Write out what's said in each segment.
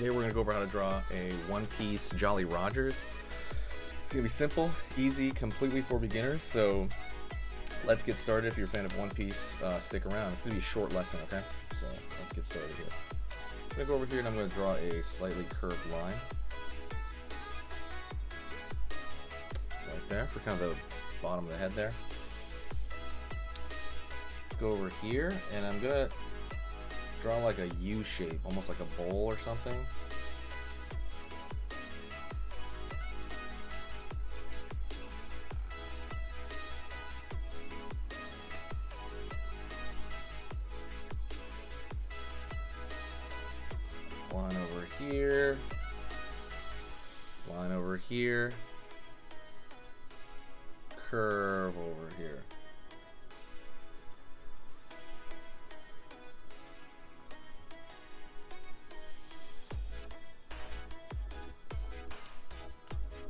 Today we're going to go over how to draw a one-piece Jollyroggers. It's going to be simple, easy, completely for beginners, so let's get started. If you're a fan of One Piece, stick around. It's going to be a short lesson, okay? So let's get started here. I'm going to go over here and I'm going to draw a slightly curved line. Right there, for kind of the bottom of the head there. Go over here and I'm going to draw like a U shape, almost like a bowl or something. Line over here, line over here, curve over here.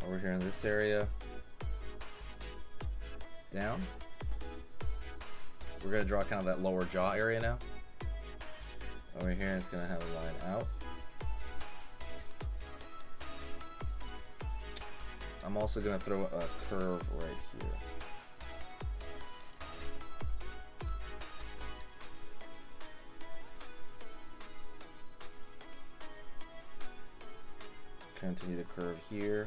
Over here in this area, down. We're going to draw kind of that lower jaw area now. Over here, it's going to have a line out. I'm also going to throw a curve right here. Continue to curve here.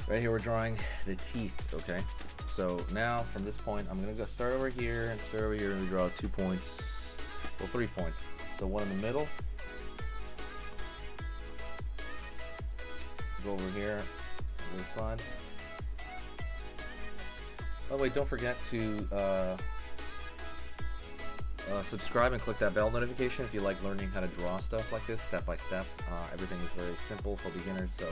Right here we're drawing the teeth, okay? So now from this point I'm gonna go start over here and start over here and we draw 2 points, well 3 points. So one in the middle, go over here on this side. Oh wait, don't forget to subscribe and click that bell notification if you like learning how to draw stuff like this step by step. Everything is very simple for beginners, so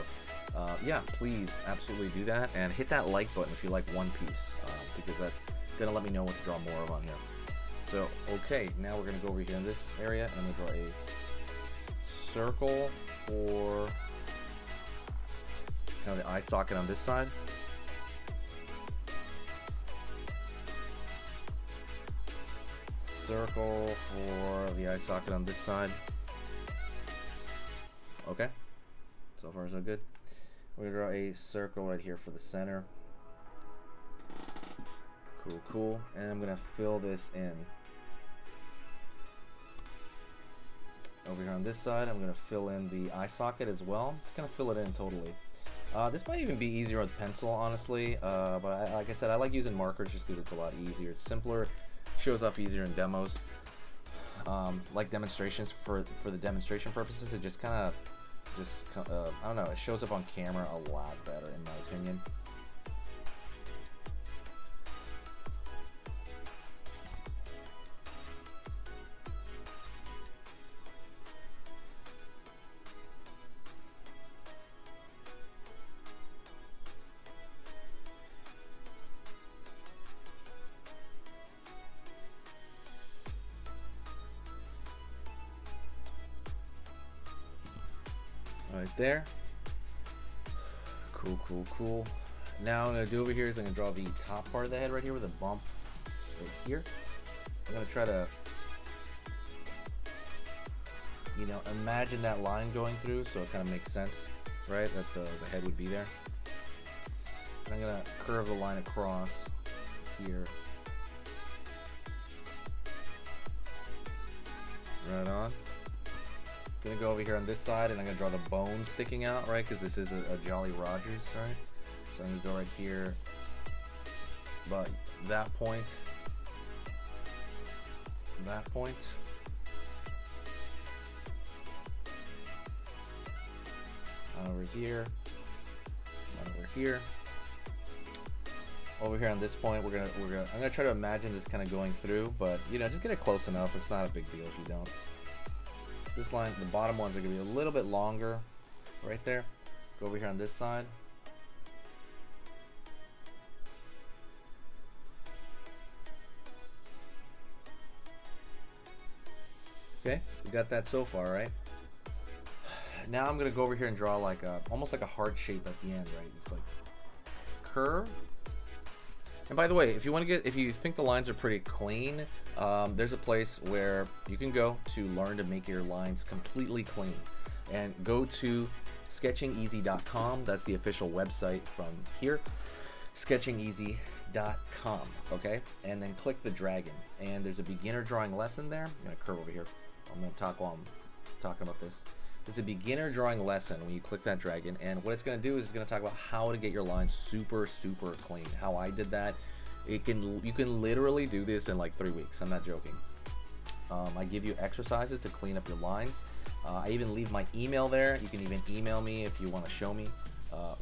yeah, please absolutely do that and hit that like button if you like One Piece, because that's gonna let me know what to draw more of on here. So okay, now we're gonna go over here in this area and I'm gonna draw a circle for kind of the eye socket on this side. Circle for the eye socket on this side. Okay, so far so good. We're gonna draw a circle right here for the center. Cool, cool. And I'm gonna fill this in. Over here on this side, I'm gonna fill in the eye socket as well. Just gonna fill it in totally. This might even be easier with pencil, honestly. But like I said, I like using markers just because it's a lot easier. It's simpler, shows up easier in demos. Like demonstrations for the demonstration purposes, it just kind of I don't know, it shows up on camera a lot better in my opinion. Right there. Cool, cool, cool. Now what I'm gonna do over here is I'm gonna draw the top part of the head right here with a bump right here. I'm gonna try to, you know, imagine that line going through so it kind of makes sense, right? That the head would be there. And I'm gonna curve the line across here. Right on. Gonna go over here on this side and I'm gonna draw the bones sticking out, right? Because this is a Jollyroggers, right? So I'm gonna go right here, but that point, on over here, on over here. Over here on this point, I'm gonna try to imagine this kind of going through, but you know, just get it close enough. It's not a big deal if you don't. This line, the bottom ones are going to be a little bit longer right there. Go over here on this side. Okay, we got that so far, right? now I'm gonna go over here and draw like a, almost like a heart shape at the end, right? It's like curve. And by the way, if you think the lines are pretty clean, there's a place where you can go to learn to make your lines completely clean. And go to sketchingeasy.com. That's the official website from here. sketchingeasy.com, okay? And then click the dragon. And there's a beginner drawing lesson there. I'm gonna curve over here. I'm gonna talk while I'm talking about this. There's a beginner drawing lesson when you click that dragon, and what it's going to do is it's going to talk about how to get your lines super clean. How I did that. You can literally do this in like 3 weeks. I'm not joking. I give you exercises to clean up your lines. I even leave my email there. You can even email me if you want to show me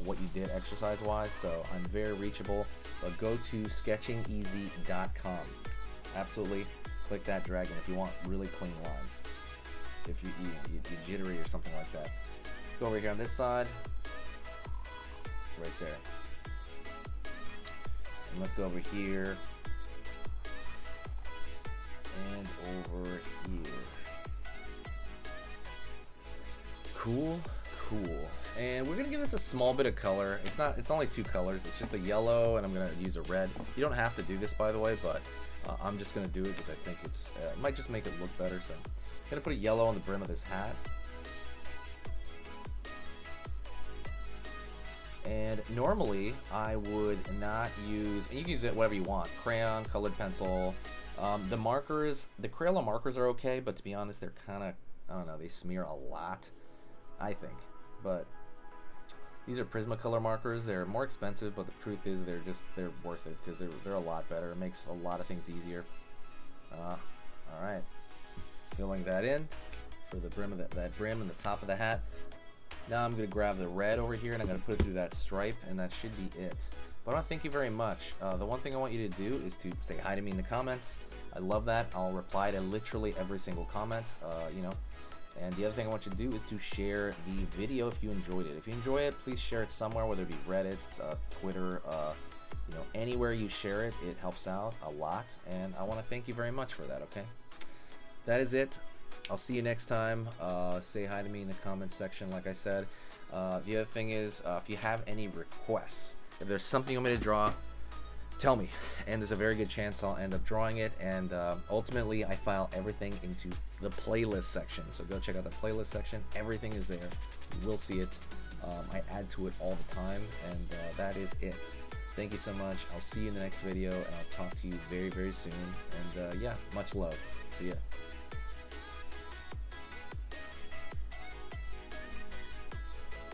what you did exercise wise. So I'm very reachable. But go to sketchingeasy.com. Absolutely click that dragon if you want really clean lines. If you jittery or something like that. Let's go over here on this side. Right there. And let's go over here. And over here. Cool. And we're gonna give this a small bit of color. It's only 2 colors. It's just a yellow, and I'm gonna use a red. You don't have to do this, by the way, but I'm just gonna do it because I think it might just make it look better. So I'm gonna put a yellow on the brim of this hat. And normally I would not use, and you can use it whatever you want, crayon, colored pencil. The markers, the Crayola markers are okay, but to be honest, they're kind of, I don't know, they smear a lot, I think. But these are Prismacolor markers. They're more expensive, but the truth is they're worth it because they're a lot better. It makes a lot of things easier. All right. Filling that in for the brim of that brim and the top of the hat. Now I'm going to grab the red over here and I'm going to put it through that stripe, and that should be it. But I want to thank you very much. The one thing I want you to do is to say hi to me in the comments. I love that. I'll reply to literally every single comment, you know. And the other thing I want you to do is to share the video if you enjoyed it. If you enjoy it, please share it somewhere, whether it be Reddit, Twitter, you know, anywhere you share it, it helps out a lot. And I want to thank you very much for that, okay? That is it. I'll see you next time. Say hi to me in the comments section, like I said. The other thing is, if you have any requests, if there's something you want me to draw, tell me, and there's a very good chance I'll end up drawing it. And ultimately I file everything into the playlist section, so go check out the playlist section. Everything is there. You will see it. I add to it all the time, and that is it. Thank you so much. I'll see you in the next video, and I'll talk to you very soon. And yeah, much love. See ya.